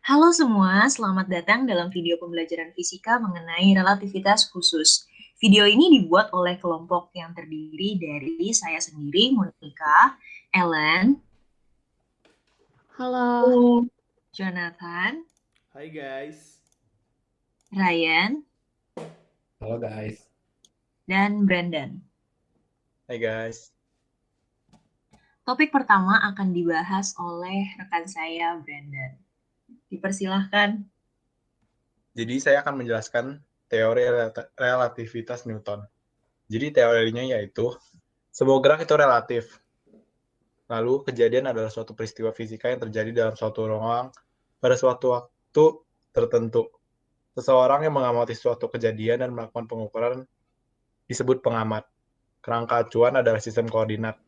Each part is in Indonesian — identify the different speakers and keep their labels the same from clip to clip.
Speaker 1: Halo semua, selamat datang dalam video pembelajaran fisika mengenai relativitas khusus. Video ini dibuat oleh kelompok yang terdiri dari saya sendiri, Monica, Ellen,
Speaker 2: Halo,
Speaker 1: Jonathan,
Speaker 3: Hai guys.
Speaker 1: Ryan,
Speaker 4: Halo guys.
Speaker 1: dan Brandon.
Speaker 3: Hai guys.
Speaker 1: Topik pertama akan dibahas oleh rekan saya, Brandon. Dipersilahkan.
Speaker 3: Jadi saya akan menjelaskan teori relativitas Newton. Jadi teorinya yaitu sebuah gerak itu relatif. Lalu kejadian adalah suatu peristiwa fisika yang terjadi dalam suatu ruang pada suatu waktu tertentu. Seseorang yang mengamati suatu kejadian dan melakukan pengukuran disebut pengamat. Kerangka acuan adalah sistem koordinat.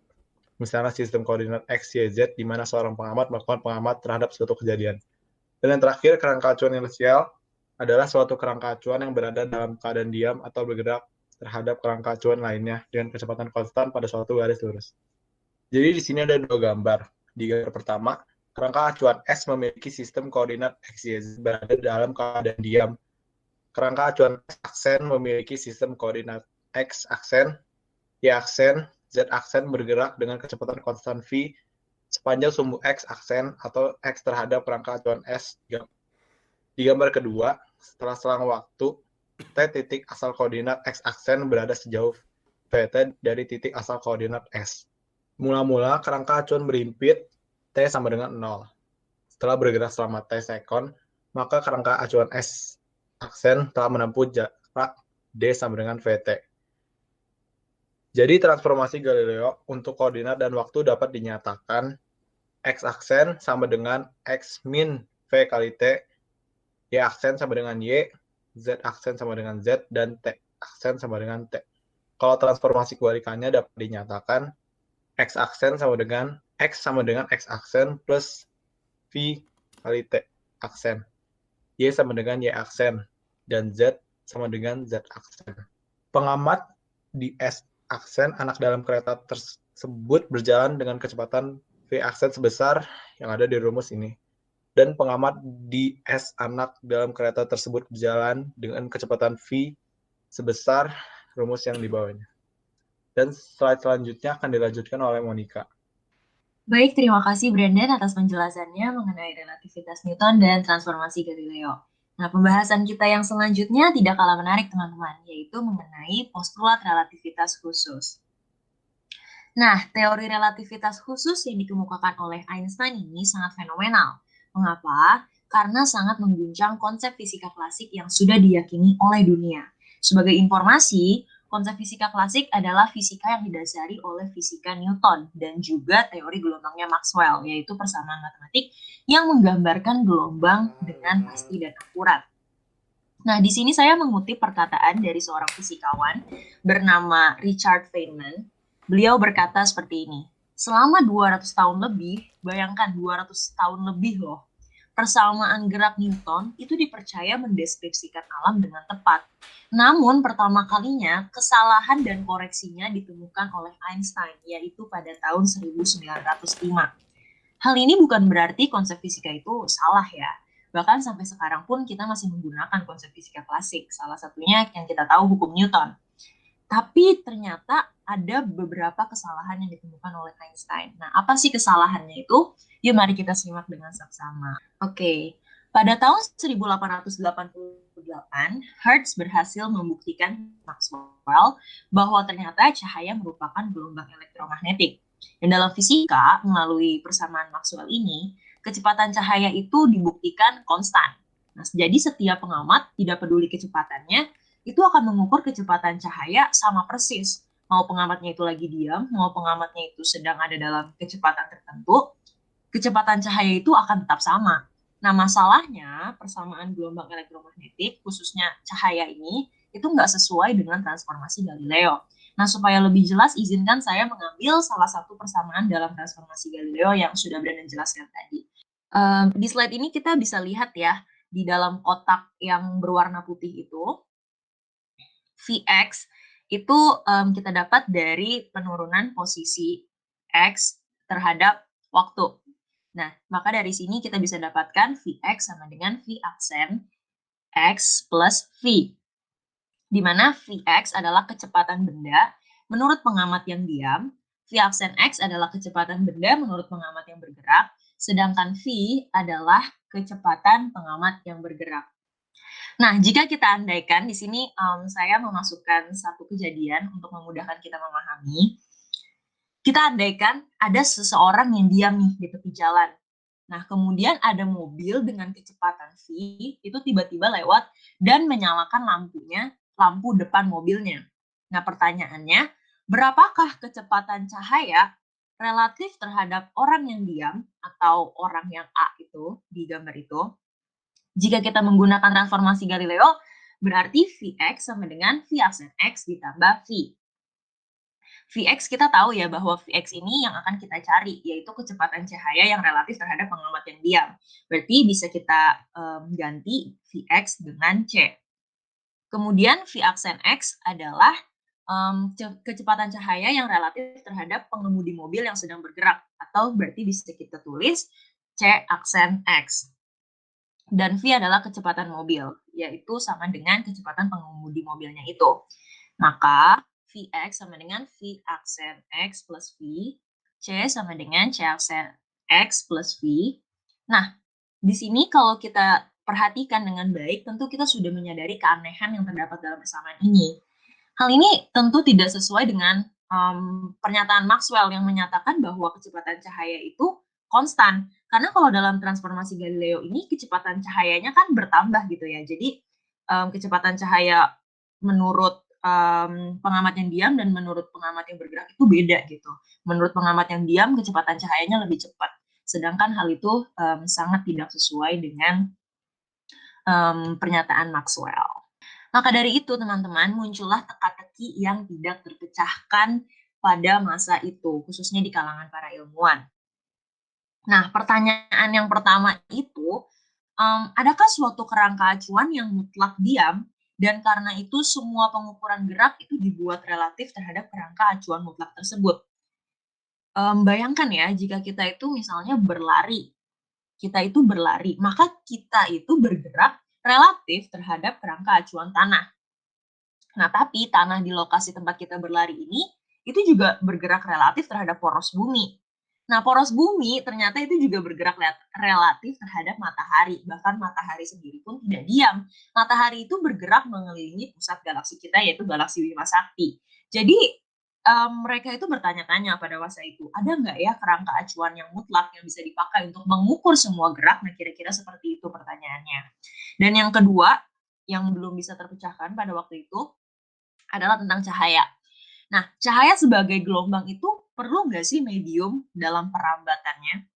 Speaker 3: Misalnya sistem koordinat X, Y, Z, di mana seorang pengamat melakukan pengamat terhadap suatu kejadian. Dan yang terakhir, kerangka acuan inersial adalah suatu kerangka acuan yang berada dalam keadaan diam atau bergerak terhadap kerangka acuan lainnya dengan kecepatan konstan pada suatu garis lurus. Jadi di sini ada dua gambar. Di gambar pertama, kerangka acuan S memiliki sistem koordinat X, Y, Z berada dalam keadaan diam. Kerangka acuan S aksen memiliki sistem koordinat X aksen, Y aksen, Z aksen bergerak dengan kecepatan konstan V sepanjang sumbu X aksen atau X terhadap kerangka acuan S. Di gambar kedua, setelah selang waktu, T titik asal koordinat X aksen berada sejauh VT dari titik asal koordinat S. Mula-mula kerangka acuan berhimpit T sama dengan 0. Setelah bergerak selama T sekon, maka kerangka acuan S aksen telah menempuh jarak D sama dengan VT. Jadi transformasi Galileo untuk koordinat dan waktu dapat dinyatakan X aksen sama dengan X min V kali T, Y aksen sama dengan Y, Z aksen sama dengan Z, dan T aksen sama dengan T. Kalau transformasi kebalikannya dapat dinyatakan X aksen sama dengan X aksen plus V kali T aksen, Y sama dengan Y aksen, dan Z sama dengan Z aksen. Pengamat di S aksen anak dalam kereta tersebut berjalan dengan kecepatan V aksen sebesar yang ada di rumus ini. Dan pengamat di S anak dalam kereta tersebut berjalan dengan kecepatan V sebesar rumus yang di bawahnya. Dan slide selanjutnya akan dilanjutkan oleh Monica.
Speaker 1: Baik, terima kasih Brandon atas penjelasannya mengenai relativitas Newton dan transformasi Galileo. Nah, pembahasan kita yang selanjutnya tidak kalah menarik teman-teman, yaitu mengenai postulat relativitas khusus. Nah, teori relativitas khusus yang dikemukakan oleh Einstein ini sangat fenomenal. Mengapa? Karena sangat mengguncang konsep fisika klasik yang sudah diyakini oleh dunia. Sebagai informasi, konsep fisika klasik adalah fisika yang didasari oleh fisika Newton dan juga teori gelombangnya Maxwell, yaitu persamaan matematik yang menggambarkan gelombang dengan pasti dan akurat. Nah, di sini saya mengutip perkataan dari seorang fisikawan bernama Richard Feynman. Beliau berkata seperti ini, selama 200 tahun lebih, bayangkan 200 tahun lebih loh, persamaan gerak Newton itu dipercaya mendeskripsikan alam dengan tepat. Namun pertama kalinya kesalahan dan koreksinya ditemukan oleh Einstein, yaitu pada tahun 1905. Hal ini bukan berarti konsep fisika itu salah ya. Bahkan sampai sekarang pun kita masih menggunakan konsep fisika klasik. Salah satunya yang kita tahu hukum Newton. Tapi ternyata ada beberapa kesalahan yang ditemukan oleh Einstein. Nah, apa sih kesalahannya itu? Yuk mari kita simak dengan saksama. Oke, pada tahun 1888, Hertz berhasil membuktikan Maxwell bahwa ternyata cahaya merupakan gelombang elektromagnetik. Dan dalam fisika, melalui persamaan Maxwell ini, kecepatan cahaya itu dibuktikan konstan. Nah, jadi setiap pengamat, tidak peduli kecepatannya, itu akan mengukur kecepatan cahaya sama persis. Mau pengamatnya itu lagi diam, mau pengamatnya itu sedang ada dalam kecepatan tertentu, kecepatan cahaya itu akan tetap sama. Nah, masalahnya persamaan gelombang elektromagnetik, khususnya cahaya ini, itu nggak sesuai dengan transformasi Galileo. Nah, supaya lebih jelas, izinkan saya mengambil salah satu persamaan dalam transformasi Galileo yang sudah Brandon jelaskan tadi. Di slide ini kita bisa lihat ya, di dalam kotak yang berwarna putih itu, Vx itu kita dapat dari penurunan posisi X terhadap waktu. Nah, maka dari sini kita bisa dapatkan Vx sama dengan V aksen X plus V. Di mana Vx adalah kecepatan benda menurut pengamat yang diam, V aksen X adalah kecepatan benda menurut pengamat yang bergerak, sedangkan V adalah kecepatan pengamat yang bergerak. Nah, jika kita andaikan di sini saya memasukkan satu kejadian untuk memudahkan kita memahami. Kita andaikan ada seseorang yang diam nih di tepi jalan. Nah, kemudian ada mobil dengan kecepatan V itu tiba-tiba lewat dan menyalakan lampu depan mobilnya. Nah, pertanyaannya, berapakah kecepatan cahaya relatif terhadap orang yang diam atau orang yang A itu di gambar itu? Jika kita menggunakan transformasi Galileo, berarti Vx sama dengan V aksen X ditambah V. Vx kita tahu ya bahwa Vx ini yang akan kita cari, yaitu kecepatan cahaya yang relatif terhadap pengamat yang diam. Berarti bisa kita ganti Vx dengan C. Kemudian V aksen X adalah kecepatan cahaya yang relatif terhadap pengemudi mobil yang sedang bergerak. Atau berarti bisa kita tulis C aksen X. Dan V adalah kecepatan mobil, yaitu sama dengan kecepatan pengemudi mobilnya itu. Maka Vx sama dengan V aksen X plus V, C sama dengan C aksen X plus V. Nah, di sini kalau kita perhatikan dengan baik, tentu kita sudah menyadari keanehan yang terdapat dalam persamaan ini. Hal ini tentu tidak sesuai dengan pernyataan Maxwell yang menyatakan bahwa kecepatan cahaya itu konstan. Karena kalau dalam transformasi Galileo ini kecepatan cahayanya kan bertambah gitu ya. Jadi kecepatan cahaya menurut pengamat yang diam dan menurut pengamat yang bergerak itu beda gitu. Menurut pengamat yang diam kecepatan cahayanya lebih cepat. Sedangkan hal itu sangat tidak sesuai dengan pernyataan Maxwell. Maka dari itu teman-teman muncullah teka-teki yang tidak terpecahkan pada masa itu, khususnya di kalangan para ilmuwan. Nah, pertanyaan yang pertama itu, adakah suatu kerangka acuan yang mutlak diam dan karena itu semua pengukuran gerak itu dibuat relatif terhadap kerangka acuan mutlak tersebut? Bayangkan ya, jika kita itu misalnya berlari, maka kita itu bergerak relatif terhadap kerangka acuan tanah. Nah, tapi tanah di lokasi tempat kita berlari ini, itu juga bergerak relatif terhadap poros bumi. Nah, poros bumi ternyata itu juga bergerak relatif terhadap matahari. Bahkan matahari sendiri pun tidak diam. Matahari itu bergerak mengelilingi pusat galaksi kita, yaitu galaksi Bima Sakti. Jadi, mereka itu bertanya-tanya pada masa itu, ada nggak ya kerangka acuan yang mutlak yang bisa dipakai untuk mengukur semua gerak? Nah, kira-kira seperti itu pertanyaannya. Dan yang kedua, yang belum bisa terpecahkan pada waktu itu, adalah tentang cahaya. Nah, cahaya sebagai gelombang itu perlu nggak sih medium dalam perambatannya?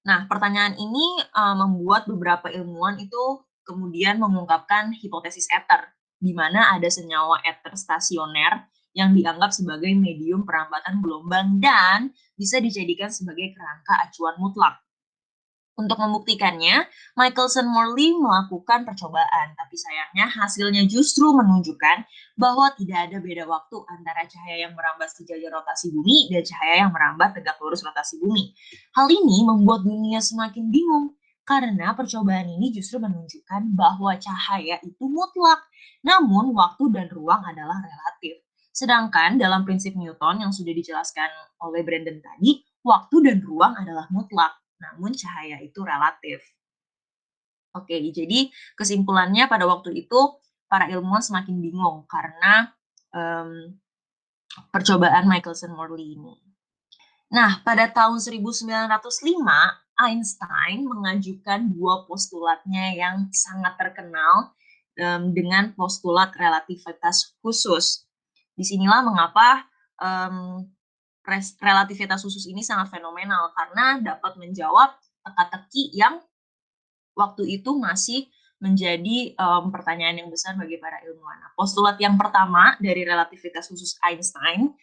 Speaker 1: Nah, pertanyaan ini membuat beberapa ilmuwan itu kemudian mengungkapkan hipotesis ether, di mana ada senyawa ether stasioner yang dianggap sebagai medium perambatan gelombang dan bisa dijadikan sebagai kerangka acuan mutlak. Untuk membuktikannya, Michelson-Morley melakukan percobaan, tapi sayangnya hasilnya justru menunjukkan bahwa tidak ada beda waktu antara cahaya yang merambat sejajar rotasi bumi dan cahaya yang merambat tegak lurus rotasi bumi. Hal ini membuat dunia semakin bingung, karena percobaan ini justru menunjukkan bahwa cahaya itu mutlak, namun waktu dan ruang adalah relatif. Sedangkan dalam prinsip Newton yang sudah dijelaskan oleh Brandon tadi, waktu dan ruang adalah mutlak, namun cahaya itu relatif. Oke, jadi kesimpulannya pada waktu itu para ilmuwan semakin bingung karena percobaan Michelson-Morley ini. Nah, pada tahun 1905, Einstein mengajukan dua postulatnya yang sangat terkenal dengan postulat relativitas khusus. Disinilah mengapa relativitas khusus ini sangat fenomenal karena dapat menjawab teka-teki yang waktu itu masih menjadi pertanyaan yang besar bagi para ilmuwan. Postulat yang pertama dari relativitas khusus Einstein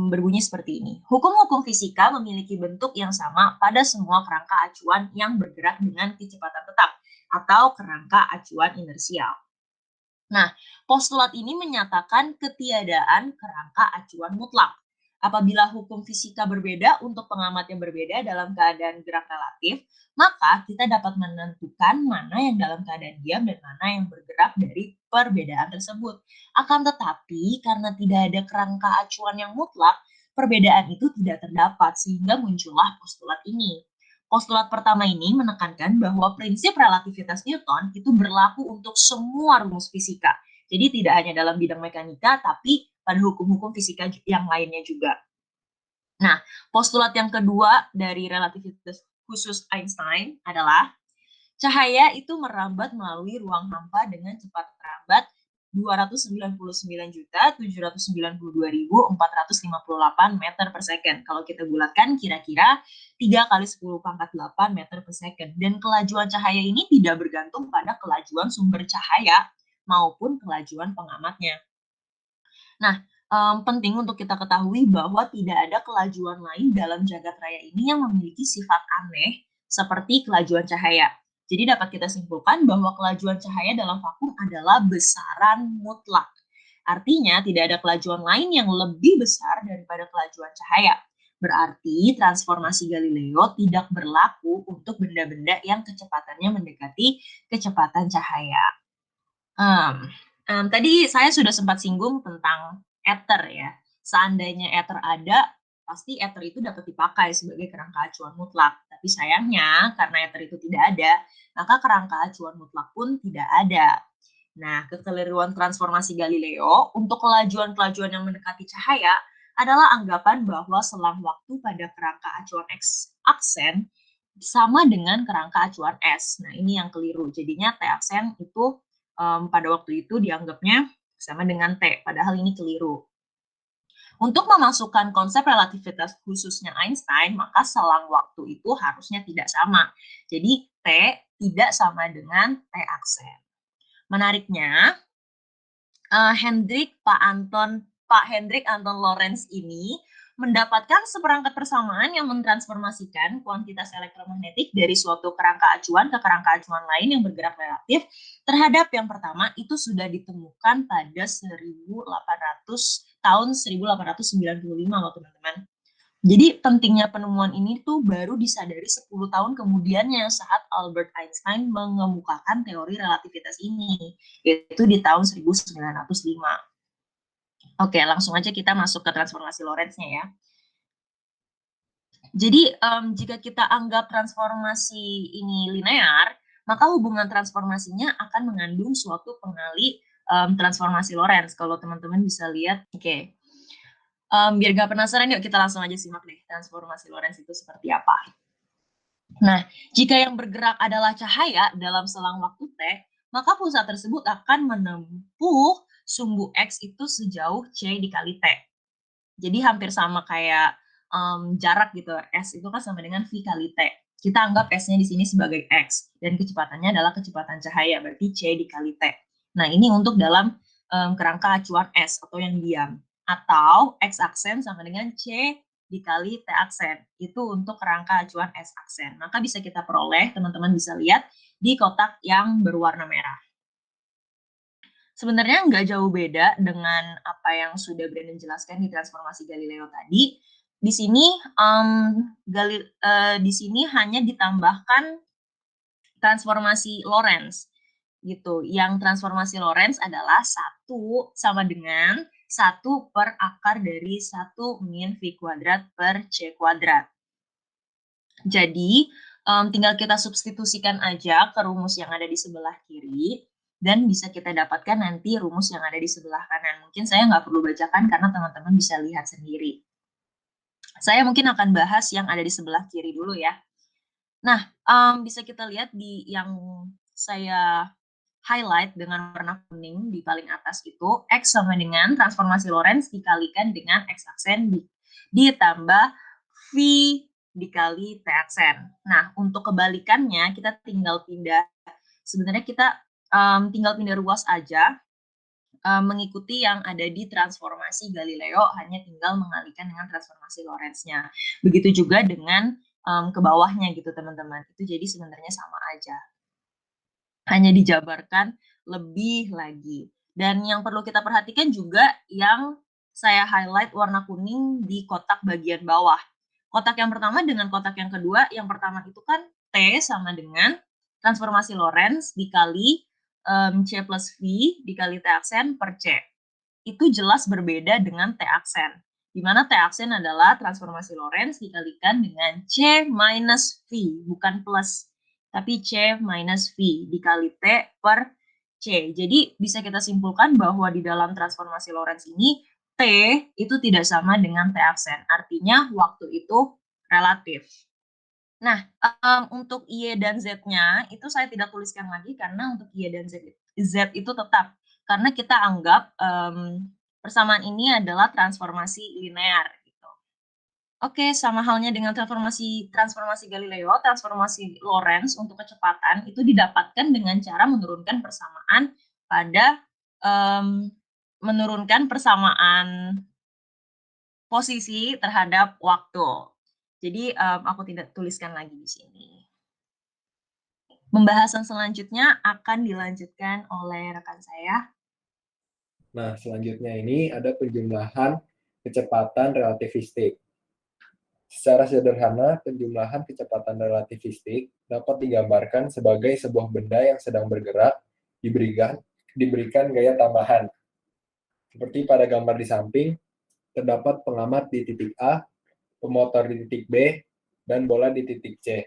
Speaker 1: berbunyi seperti ini. Hukum-hukum fisika memiliki bentuk yang sama pada semua kerangka acuan yang bergerak dengan kecepatan tetap atau kerangka acuan inersial. Nah, postulat ini menyatakan ketiadaan kerangka acuan mutlak. Apabila hukum fisika berbeda untuk pengamat yang berbeda dalam keadaan gerak relatif, maka kita dapat menentukan mana yang dalam keadaan diam dan mana yang bergerak dari perbedaan tersebut. Akan tetapi, karena tidak ada kerangka acuan yang mutlak, perbedaan itu tidak terdapat sehingga muncullah postulat ini. Postulat pertama ini menekankan bahwa prinsip relativitas Newton itu berlaku untuk semua rumus fisika. Jadi tidak hanya dalam bidang mekanika, tapi pada hukum-hukum fisika yang lainnya juga. Nah, postulat yang kedua dari relativitas khusus Einstein adalah cahaya itu merambat melalui ruang hampa dengan cepat merambat 299.792.458 meter per second. Kalau kita bulatkan kira-kira 3 kali 10 pangkat 8 meter per second. Dan kelajuan cahaya ini tidak bergantung pada kelajuan sumber cahaya maupun kelajuan pengamatnya. Nah, penting untuk kita ketahui bahwa tidak ada kelajuan lain dalam jagat raya ini yang memiliki sifat aneh seperti kelajuan cahaya. Jadi dapat kita simpulkan bahwa kelajuan cahaya dalam vakum adalah besaran mutlak. Artinya tidak ada kelajuan lain yang lebih besar daripada kelajuan cahaya. Berarti transformasi Galileo tidak berlaku untuk benda-benda yang kecepatannya mendekati kecepatan cahaya. Tadi saya sudah sempat singgung tentang ether ya. Seandainya ether ada, pasti ether itu dapat dipakai sebagai kerangka acuan mutlak. Tapi sayangnya karena ether itu tidak ada, maka kerangka acuan mutlak pun tidak ada. Nah, kekeliruan transformasi Galileo untuk kelajuan-kelajuan yang mendekati cahaya adalah anggapan bahwa selang waktu pada kerangka acuan X aksen sama dengan kerangka acuan S. Nah, ini yang keliru. Jadinya T aksen itu pada waktu itu dianggapnya sama dengan T, padahal ini keliru. Untuk memasukkan konsep relativitas khususnya Einstein, maka selang waktu itu harusnya tidak sama. Jadi T tidak sama dengan T aksen. Menariknya, Pak Hendrik Anton Lorentz ini mendapatkan seperangkat persamaan yang mentransformasikan kuantitas elektromagnetik dari suatu kerangka acuan ke kerangka acuan lain yang bergerak relatif terhadap yang pertama itu sudah ditemukan pada tahun 1895 loh teman-teman. Jadi pentingnya penemuan ini tuh baru disadari 10 tahun kemudiannya saat Albert Einstein mengemukakan teori relativitas ini, yaitu di tahun 1905. Oke, langsung aja kita masuk ke transformasi Lorentz-nya ya. Jadi jika kita anggap transformasi ini linear, maka hubungan transformasinya akan mengandung suatu pengali transformasi Lorentz. Kalau teman-teman bisa lihat, oke. Biar gak penasaran, yuk kita langsung aja simak deh transformasi Lorentz itu seperti apa. Nah, jika yang bergerak adalah cahaya dalam selang waktu T, maka pusat tersebut akan menempuh sumbu X itu sejauh C dikali T. Jadi hampir sama kayak jarak gitu. S itu kan sama dengan V kali T. Kita anggap S-nya di sini sebagai X. Dan kecepatannya adalah kecepatan cahaya, berarti C dikali T. Nah, ini untuk dalam kerangka acuan S atau yang diam. Atau X aksen sama dengan C dikali T aksen. Itu untuk kerangka acuan S aksen. Maka bisa kita peroleh, teman-teman bisa lihat di kotak yang berwarna merah. Sebenarnya nggak jauh beda dengan apa yang sudah Brandon jelaskan di transformasi Galileo tadi. Di sini di sini hanya ditambahkan transformasi Lorentz gitu. Yang transformasi Lorentz adalah 1 sama dengan 1 per akar dari 1 min V kuadrat per C kuadrat. Jadi, tinggal kita substitusikan aja ke rumus yang ada di sebelah kiri, dan bisa kita dapatkan nanti rumus yang ada di sebelah kanan. Mungkin saya nggak perlu bacakan karena teman-teman bisa lihat sendiri. Saya mungkin akan bahas yang ada di sebelah kiri dulu ya. Nah, bisa kita lihat di yang saya highlight dengan warna kuning di paling atas itu, X sama dengan transformasi Lorentz dikalikan dengan X aksen ditambah V dikali T aksen. Nah, untuk kebalikannya kita tinggal pindah, sebenarnya kita tinggal pindah ruas aja, mengikuti yang ada di transformasi Galileo, hanya tinggal mengalihkan dengan transformasi Lorentz-nya. Begitu juga dengan ke bawahnya gitu teman-teman. Itu jadi sebenarnya sama aja. Hanya dijabarkan lebih lagi. Dan yang perlu kita perhatikan juga yang saya highlight warna kuning di kotak bagian bawah. Kotak yang pertama dengan kotak yang kedua, yang pertama itu kan T sama dengan transformasi Lorentz dikali C plus V dikali T aksen per C. Itu jelas berbeda dengan T aksen. Di mana T aksen adalah transformasi Lorentz dikalikan dengan C minus V, bukan plus, tapi C minus V dikali T per C. Jadi bisa kita simpulkan bahwa di dalam transformasi Lorentz ini T itu tidak sama dengan T aksen. Artinya waktu itu relatif. Nah, untuk Y dan Z-nya itu saya tidak tuliskan lagi karena untuk Y dan Z itu tetap. Karena kita anggap persamaan ini adalah transformasi linear. Gitu. Oke, sama halnya dengan transformasi Galileo, transformasi Lorentz untuk kecepatan itu didapatkan dengan cara menurunkan persamaan pada menurunkan persamaan posisi terhadap waktu. Jadi aku tidak tuliskan lagi di sini. Pembahasan selanjutnya akan dilanjutkan oleh rekan saya.
Speaker 4: Nah, selanjutnya ini ada penjumlahan kecepatan relativistik. Secara sederhana, penjumlahan kecepatan relativistik dapat digambarkan sebagai sebuah benda yang sedang bergerak diberikan gaya tambahan. Seperti pada gambar di samping, terdapat pengamat di titik A, pemotor di titik B, dan bola di titik C.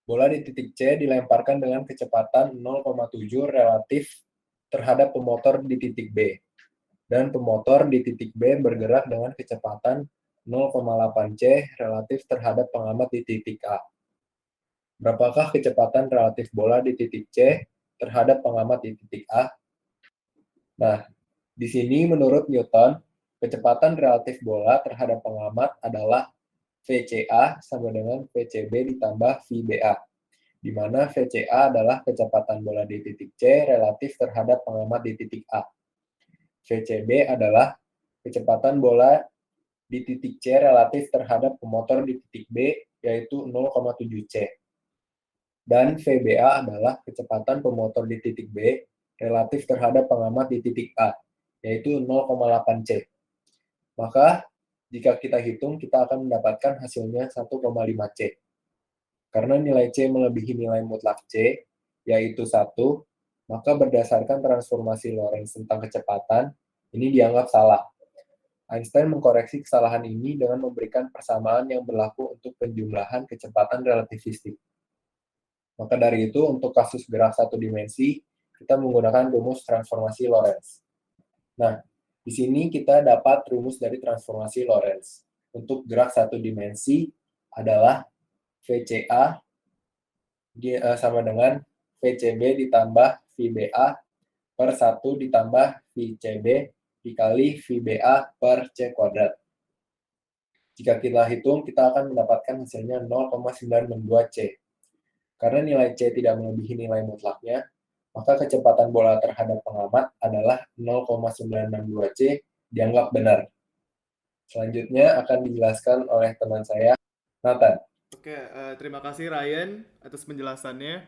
Speaker 4: Bola di titik C dilemparkan dengan kecepatan 0,7 relatif terhadap pemotor di titik B, dan pemotor di titik B bergerak dengan kecepatan 0,8 C relatif terhadap pengamat di titik A. Berapakah kecepatan relatif bola di titik C terhadap pengamat di titik A? Nah, di sini menurut Newton, kecepatan relatif bola terhadap pengamat adalah VCA sama dengan VCB ditambah VBA, di mana VCA adalah kecepatan bola di titik C relatif terhadap pengamat di titik A. VCB adalah kecepatan bola di titik C relatif terhadap pemotor di titik B, yaitu 0,7 C. Dan VBA adalah kecepatan pemotor di titik B relatif terhadap pengamat di titik A, yaitu 0,8 C. Maka, jika kita hitung, kita akan mendapatkan hasilnya 1,5 C. Karena nilai C melebihi nilai mutlak C, yaitu 1, maka berdasarkan transformasi Lorentz tentang kecepatan, ini dianggap salah. Einstein mengkoreksi kesalahan ini dengan memberikan persamaan yang berlaku untuk penjumlahan kecepatan relativistik. Maka dari itu, untuk kasus gerak satu dimensi, kita menggunakan rumus transformasi Lorentz. Nah, di sini kita dapat rumus dari transformasi Lorentz. Untuk gerak satu dimensi adalah VCA sama dengan VCB ditambah VBA per 1 ditambah VCB dikali VBA per C kuadrat. Jika kita hitung, kita akan mendapatkan hasilnya 0,962 C. Karena nilai C tidak melebihi nilai mutlaknya, maka kecepatan bola terhadap pengamat adalah 0,962 C dianggap benar. Selanjutnya akan dijelaskan oleh teman saya, Nathan.
Speaker 2: Oke, terima kasih Ryan atas penjelasannya.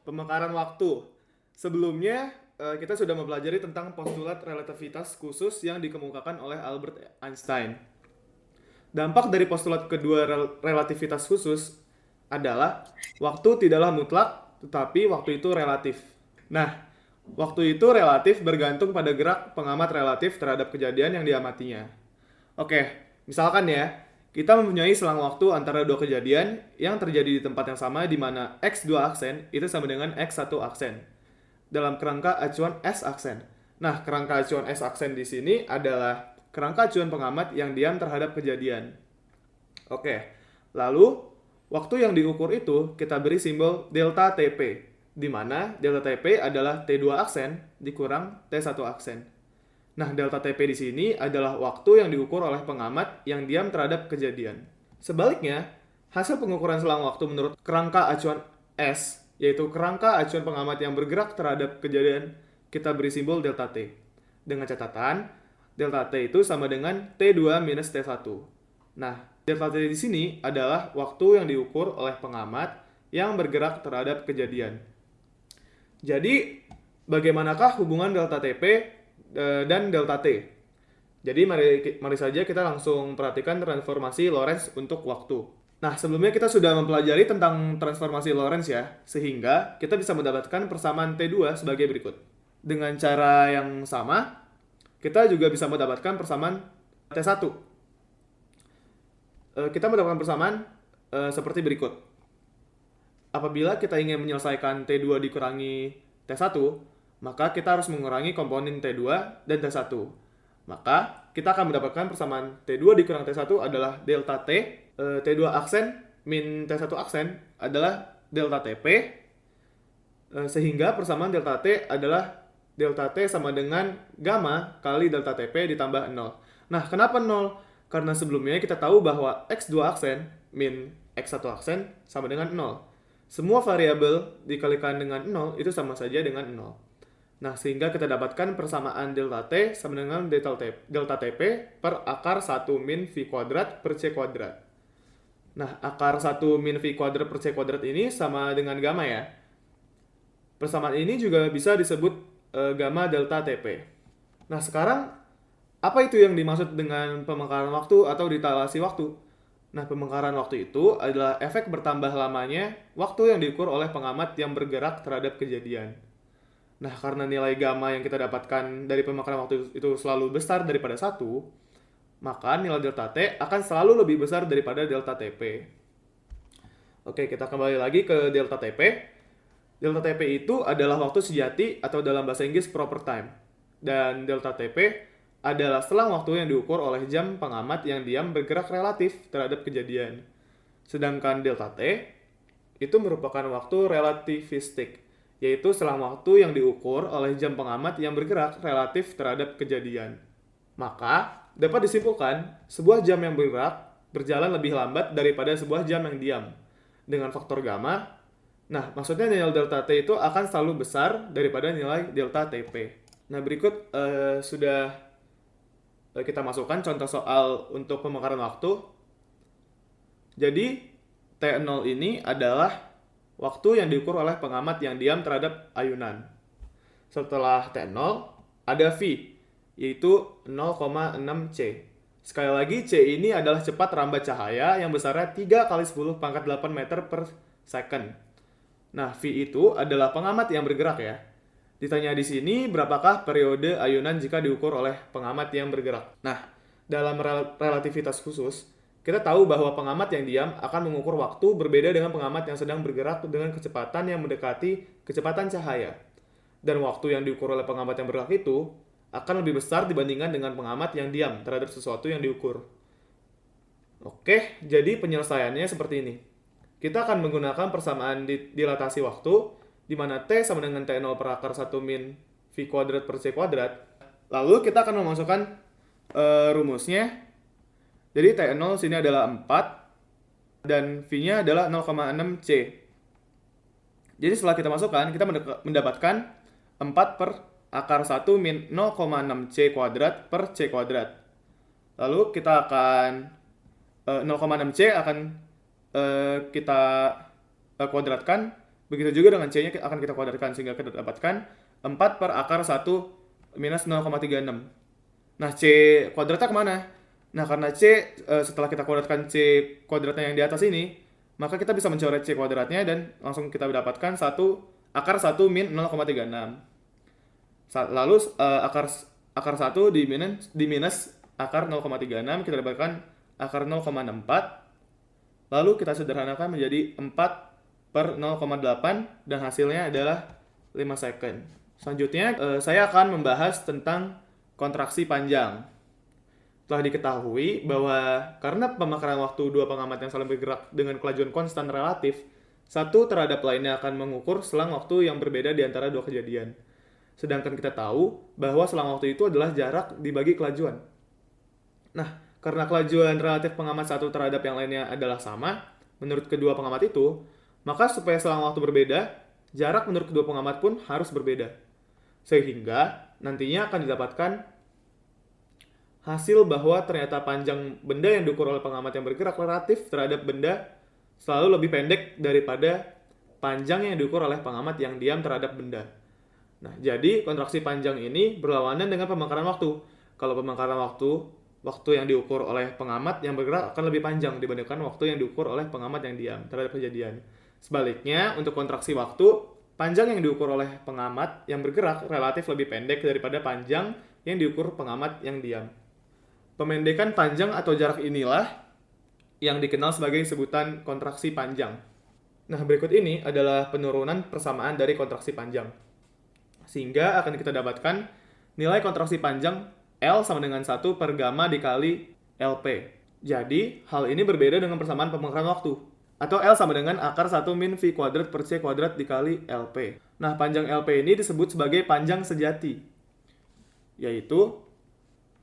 Speaker 2: Pemekaran waktu. Sebelumnya, kita sudah mempelajari tentang postulat relativitas khusus yang dikemukakan oleh Albert Einstein. Dampak dari postulat kedua relativitas khusus adalah waktu tidaklah mutlak, tetapi waktu itu relatif. Nah, waktu itu relatif bergantung pada gerak pengamat relatif terhadap kejadian yang diamatinya. Oke, misalkan ya, kita mempunyai selang waktu antara dua kejadian yang terjadi di tempat yang sama di mana X2 aksen itu sama dengan X1 aksen dalam kerangka acuan S aksen. Nah, kerangka acuan S aksen di sini adalah kerangka acuan pengamat yang diam terhadap kejadian. Oke, lalu waktu yang diukur itu kita beri simbol delta TP, di mana delta TP adalah T2 aksen dikurang T1 aksen. Nah, delta TP di sini adalah waktu yang diukur oleh pengamat yang diam terhadap kejadian. Sebaliknya, hasil pengukuran selang waktu menurut kerangka acuan S, yaitu kerangka acuan pengamat yang bergerak terhadap kejadian, kita beri simbol delta T. Dengan catatan, delta T itu sama dengan T2 minus T1. Nah, delta T di sini adalah waktu yang diukur oleh pengamat yang bergerak terhadap kejadian. Jadi, bagaimanakah hubungan delta TP dan delta T? Jadi mari saja kita langsung perhatikan transformasi Lorentz untuk waktu. Nah, sebelumnya kita sudah mempelajari tentang transformasi Lorentz ya, sehingga kita bisa mendapatkan persamaan T2 sebagai berikut. Dengan cara yang sama, kita juga bisa mendapatkan persamaan T1. Kita mendapatkan persamaan seperti berikut. Apabila kita ingin menyelesaikan T2 dikurangi T1, maka kita harus mengurangi komponen T2 dan T1. Maka kita akan mendapatkan persamaan T2 dikurang T1 adalah delta T, T2 aksen min T1 aksen adalah delta TP, sehingga persamaan delta T adalah delta T sama dengan gamma kali delta TP ditambah 0. Nah, kenapa 0? Karena sebelumnya kita tahu bahwa X2 aksen min X1 aksen sama dengan 0. Semua variabel dikalikan dengan 0 itu sama saja dengan 0. Nah, sehingga kita dapatkan persamaan delta T sama dengan delta TP per akar 1 min V kuadrat per C kuadrat. Nah, akar 1 min V kuadrat per C kuadrat ini sama dengan gamma ya. Persamaan ini juga bisa disebut gamma delta TP. Nah, sekarang apa itu yang dimaksud dengan pemekaran waktu atau ditalasi waktu? Nah, pemekaran waktu itu adalah efek bertambah lamanya waktu yang diukur oleh pengamat yang bergerak terhadap kejadian. Nah, karena nilai gamma yang kita dapatkan dari pemekaran waktu itu selalu besar daripada 1, maka nilai delta T akan selalu lebih besar daripada delta TP. Oke, kita kembali lagi ke delta TP. Delta TP itu adalah waktu sejati atau dalam bahasa Inggris proper time. Dan delta TP adalah selang waktu yang diukur oleh jam pengamat yang diam bergerak relatif terhadap kejadian. Sedangkan delta T itu merupakan waktu relativistik, yaitu selang waktu yang diukur oleh jam pengamat yang bergerak relatif terhadap kejadian. Maka, dapat disimpulkan, sebuah jam yang bergerak berjalan lebih lambat daripada sebuah jam yang diam. Dengan faktor gamma, nah maksudnya nilai delta T itu akan selalu besar daripada nilai delta TP. Nah, berikut sudah kita masukkan contoh soal untuk pemekaran waktu. Jadi, T0 ini adalah waktu yang diukur oleh pengamat yang diam terhadap ayunan. Setelah T0, ada V, yaitu 0,6 C. Sekali lagi, C ini adalah cepat rambat cahaya yang besarnya 3 kali 10 pangkat 8 meter per second. Nah, V itu adalah pengamat yang bergerak ya. Ditanya di sini, berapakah periode ayunan jika diukur oleh pengamat yang bergerak? Nah, dalam relativitas khusus, kita tahu bahwa pengamat yang diam akan mengukur waktu berbeda dengan pengamat yang sedang bergerak dengan kecepatan yang mendekati kecepatan cahaya. Dan waktu yang diukur oleh pengamat yang bergerak itu akan lebih besar dibandingkan dengan pengamat yang diam terhadap sesuatu yang diukur. Oke, jadi penyelesaiannya seperti ini. Kita akan menggunakan persamaan dilatasi waktu, di mana T sama dengan T0 per akar 1 min V kuadrat per C kuadrat. Lalu kita akan memasukkan rumusnya. Jadi T0 sini adalah 4 dan V-nya adalah 0,6 C. Jadi setelah kita masukkan, kita mendapatkan 4 per akar 1 min 0,6 C kuadrat per C kuadrat. Lalu kita akan 0,6 C akan kita kuadratkan. Begitu juga dengan C-nya akan kita kuadratkan sehingga kita dapatkan 4 per akar 1 minus 0,36. Nah, C kuadratnya kemana? Nah, karena C, setelah kita kuadratkan C kuadratnya yang di atas ini, maka kita bisa mencoret C kuadratnya dan langsung kita dapatkan akar 1 min 0,36. Lalu akar 1 di minus akar 0,36, kita dapatkan akar 0,64. Lalu kita sederhanakan menjadi 4 per 0,8 dan hasilnya adalah 5 second. Selanjutnya, saya akan membahas tentang kontraksi panjang. Telah diketahui bahwa karena pemekaran waktu dua pengamat yang saling bergerak dengan kelajuan konstan relatif, satu terhadap lainnya akan mengukur selang waktu yang berbeda di antara dua kejadian. Sedangkan kita tahu bahwa selang waktu itu adalah jarak dibagi kelajuan. Nah, karena kelajuan relatif pengamat satu terhadap yang lainnya adalah sama, menurut kedua pengamat itu, maka supaya selang waktu berbeda, jarak menurut kedua pengamat pun harus berbeda. Sehingga nantinya akan didapatkan hasil bahwa ternyata panjang benda yang diukur oleh pengamat yang bergerak relatif terhadap benda selalu lebih pendek daripada panjang yang diukur oleh pengamat yang diam terhadap benda. Nah, jadi kontraksi panjang ini berlawanan dengan pemekaran waktu. Kalau pemekaran waktu yang diukur oleh pengamat yang bergerak akan lebih panjang dibandingkan waktu yang diukur oleh pengamat yang diam terhadap kejadian. Sebaliknya, untuk kontraksi waktu, panjang yang diukur oleh pengamat yang bergerak relatif lebih pendek daripada panjang yang diukur pengamat yang diam. Pemendekan panjang atau jarak inilah yang dikenal sebagai sebutan kontraksi panjang. Nah, berikut ini adalah penurunan persamaan dari kontraksi panjang. Sehingga akan kita dapatkan nilai kontraksi panjang L sama dengan 1 per gamma dikali LP. Jadi, hal ini berbeda dengan persamaan pemekaran waktu. Atau L sama dengan akar 1 min V kuadrat per C kuadrat dikali LP. Nah, panjang LP ini disebut sebagai panjang sejati. Yaitu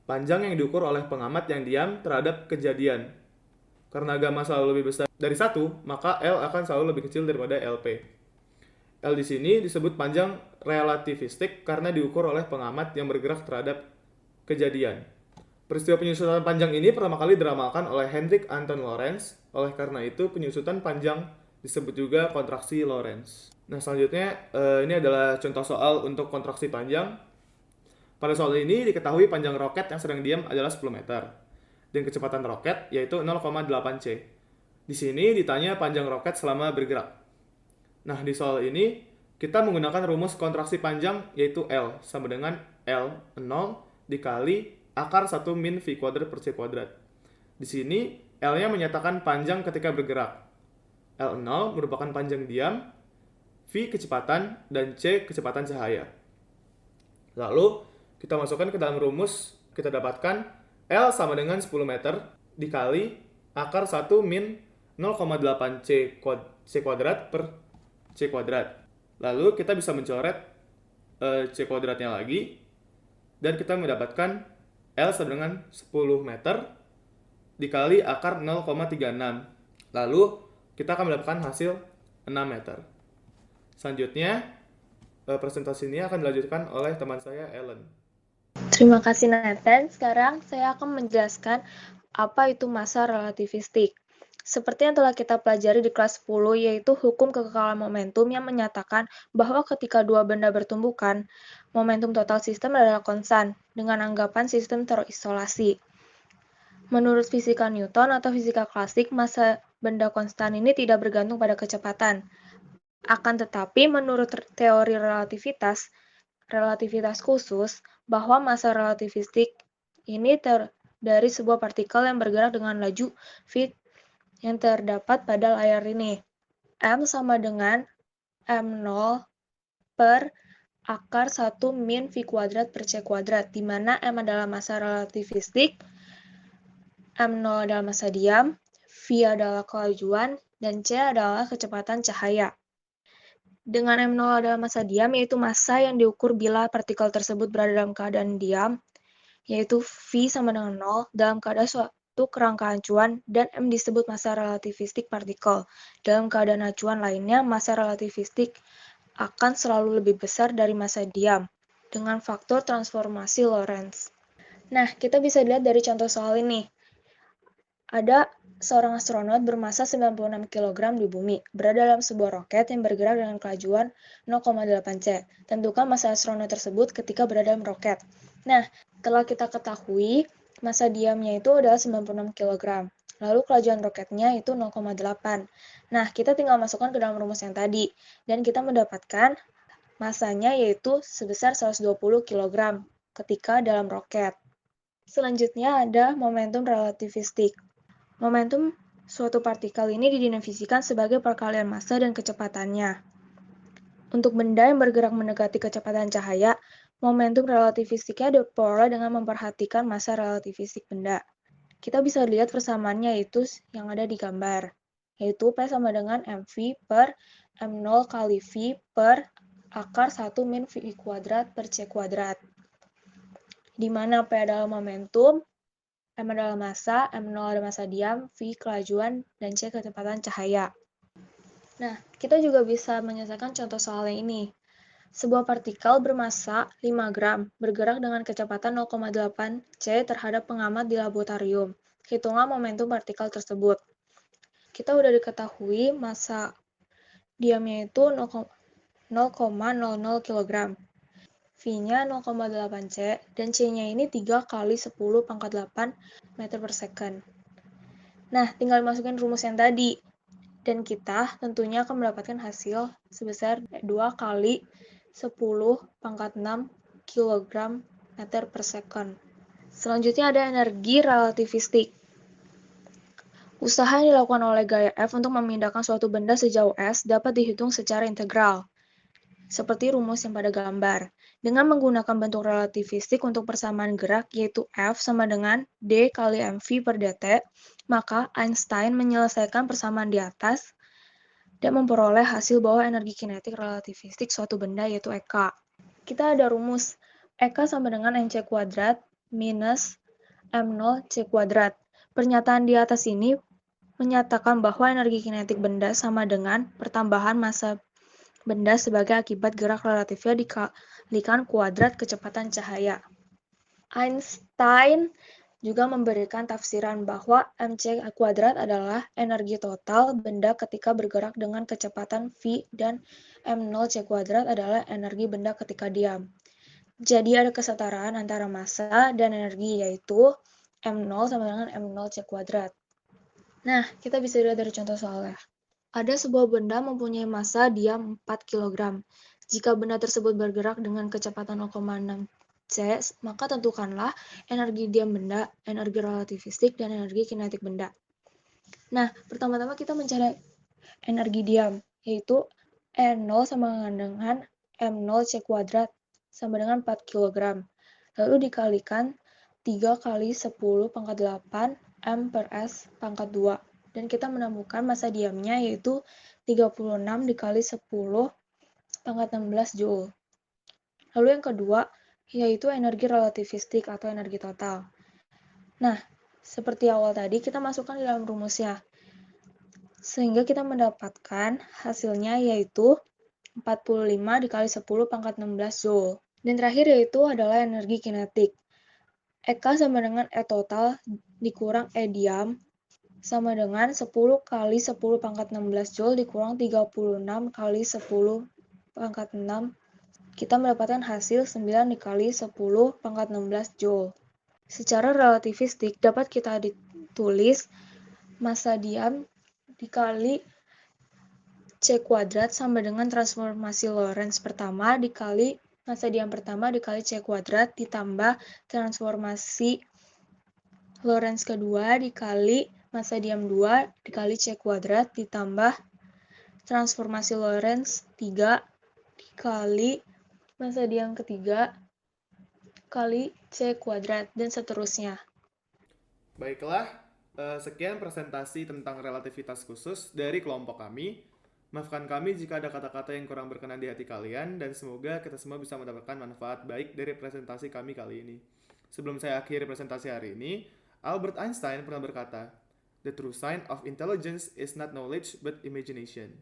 Speaker 2: panjang yang diukur oleh pengamat yang diam terhadap kejadian. Karena gamma selalu lebih besar dari 1, maka L akan selalu lebih kecil daripada LP. L di sini disebut panjang relativistik karena diukur oleh pengamat yang bergerak terhadap kejadian. Peristiwa penyusutan panjang ini pertama kali diramalkan oleh Hendrik Anton Lorentz. Oleh karena itu, penyusutan panjang disebut juga kontraksi Lorentz. Nah, selanjutnya ini adalah contoh soal untuk kontraksi panjang. Pada soal ini diketahui panjang roket yang sedang diam adalah 10 meter. Dan kecepatan roket yaitu 0,8 C. Di sini ditanya panjang roket selama bergerak. Nah, di soal ini kita menggunakan rumus kontraksi panjang yaitu L sama dengan L0 dikali akar 1 min V kuadrat per C kuadrat. Di sini L-nya menyatakan panjang ketika bergerak. L0 merupakan panjang diam, V kecepatan, dan C kecepatan cahaya. Lalu kita masukkan ke dalam rumus, kita dapatkan L sama dengan 10 meter dikali akar 1 min 0,8 C kuadrat per C kuadrat. Lalu kita bisa mencoret C kuadratnya lagi, dan kita mendapatkan L sama dengan 10 meter dikali akar 0,36. Lalu kita akan mendapatkan hasil 6 meter. Selanjutnya, presentasi ini akan dilanjutkan oleh teman saya, Ellen.
Speaker 5: Terima kasih Nathan. Sekarang saya akan menjelaskan apa itu massa relativistik. Seperti yang telah kita pelajari di kelas 10, yaitu hukum kekekalan momentum yang menyatakan bahwa ketika dua benda bertumbukan, momentum total sistem adalah konstan, dengan anggapan sistem terisolasi. Menurut fisika Newton atau fisika klasik, massa benda konstan ini tidak bergantung pada kecepatan. Akan tetapi, menurut teori relativitas khusus, bahwa massa relativistik ini dari sebuah partikel yang bergerak dengan laju v yang terdapat pada layar ini. M sama dengan M0 per akar 1 min V kuadrat per C kuadrat, di mana M adalah massa relativistik, M0 adalah massa diam, V adalah kelajuan, dan C adalah kecepatan cahaya. Dengan M0 adalah massa diam, yaitu massa yang diukur bila partikel tersebut berada dalam keadaan diam, yaitu V sama dengan 0 dalam keadaan suatu kerangka acuan, dan M disebut massa relativistik partikel. Dalam keadaan acuan lainnya, massa relativistik akan selalu lebih besar dari massa diam, dengan faktor transformasi Lorentz. Nah, kita bisa lihat dari contoh soal ini. Ada seorang astronot bermassa 96 kg di bumi, berada dalam sebuah roket yang bergerak dengan kelajuan 0,8 C. Tentukan massa astronot tersebut ketika berada dalam roket. Nah, telah kita ketahui, massa diamnya itu adalah 96 kg. Lalu kelajuan roketnya itu 0,8. Nah, kita tinggal masukkan ke dalam rumus yang tadi. Dan kita mendapatkan massanya yaitu sebesar 120 kg ketika dalam roket. Selanjutnya ada momentum relativistik. Momentum suatu partikel ini didefinisikan sebagai perkalian massa dan kecepatannya. Untuk benda yang bergerak mendekati kecepatan cahaya, momentum relativistiknya diperoleh dengan memperhatikan massa relativistik benda. Kita bisa lihat persamaannya yaitu yang ada di gambar, yaitu P sama dengan mv per m0 kali v per akar 1 min v kuadrat per c kuadrat. Di mana P adalah momentum, M adalah massa, M0 adalah massa diam, V kelajuan, dan C kecepatan cahaya. Nah, kita juga bisa menyelesaikan contoh soal yang ini. Sebuah partikel bermassa 5 gram bergerak dengan kecepatan 0,8 C terhadap pengamat di laboratorium. Hitunglah momentum partikel tersebut. Kita udah diketahui massa diamnya itu 0,00 kg. V V-nya 0,8 C, dan C-nya ini 3 kali 10 pangkat 8 meter per second. Nah, tinggal masukin rumus yang tadi. Dan kita tentunya akan mendapatkan hasil sebesar 2 kali 10 pangkat 6 kilogram meter per second. Selanjutnya ada energi relativistik. Usaha yang dilakukan oleh gaya F untuk memindahkan suatu benda sejauh S dapat dihitung secara integral, seperti rumus yang pada gambar. Dengan menggunakan bentuk relativistik untuk persamaan gerak, yaitu F sama dengan D kali mv per dt, maka Einstein menyelesaikan persamaan di atas dan memperoleh hasil bahwa energi kinetik relativistik suatu benda yaitu EK. Kita ada rumus EK sama dengan mc kuadrat minus m0 c kuadrat. Pernyataan di atas ini menyatakan bahwa energi kinetik benda sama dengan pertambahan massa benda sebagai akibat gerak relatifnya dikalikan kuadrat kecepatan cahaya. Einstein juga memberikan tafsiran bahwa mc kuadrat adalah energi total benda ketika bergerak dengan kecepatan v dan m0 c kuadrat adalah energi benda ketika diam. Jadi ada kesetaraan antara massa dan energi, yaitu m0 sama dengan m0 c kuadrat. Nah, kita bisa lihat dari contoh soalnya. Ada sebuah benda mempunyai massa diam 4 kg. Jika benda tersebut bergerak dengan kecepatan 0,6 c, maka tentukanlah energi diam benda, energi relativistik, dan energi kinetik benda. Nah, pertama-tama kita mencari energi diam, yaitu E0 sama dengan M0 C kuadrat sama dengan 4 kg. Lalu dikalikan 3 kali 10 pangkat 8 M per S pangkat 2. Dan kita menemukan massa diamnya yaitu 36 dikali 10 pangkat 16 Joule. Lalu yang kedua, yaitu energi relativistik atau energi total. Nah, seperti awal tadi, kita masukkan di dalam rumusnya. Sehingga kita mendapatkan hasilnya yaitu 45 dikali 10 pangkat 16 Joule. Dan terakhir yaitu adalah energi kinetik. EK sama dengan E total dikurang E diam sama dengan 10 kali 10 pangkat 16 Joule dikurang 36 kali 10 pangkat 6. Kita mendapatkan hasil 9 dikali 10 pangkat 16 Joule. Secara relativistik dapat kita ditulis massa diam dikali C kuadrat sama dengan transformasi Lorentz pertama dikali massa diam pertama dikali C kuadrat ditambah transformasi Lorentz kedua dikali massa diam 2 dikali C kuadrat ditambah transformasi Lorentz 3 dikali massa diam ketiga kali C kuadrat dan seterusnya.
Speaker 2: Baiklah, sekian presentasi tentang relativitas khusus dari kelompok kami. Maafkan kami jika ada kata-kata yang kurang berkenan di hati kalian, dan semoga kita semua bisa mendapatkan manfaat baik dari presentasi kami kali ini. Sebelum saya akhiri presentasi hari ini, Albert Einstein pernah berkata, "The true sign of intelligence is not knowledge but imagination."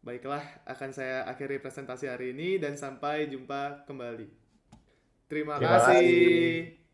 Speaker 2: Baiklah, akan saya akhiri presentasi hari ini dan sampai jumpa kembali. Terima
Speaker 3: Terima
Speaker 2: kasih.
Speaker 3: kasih.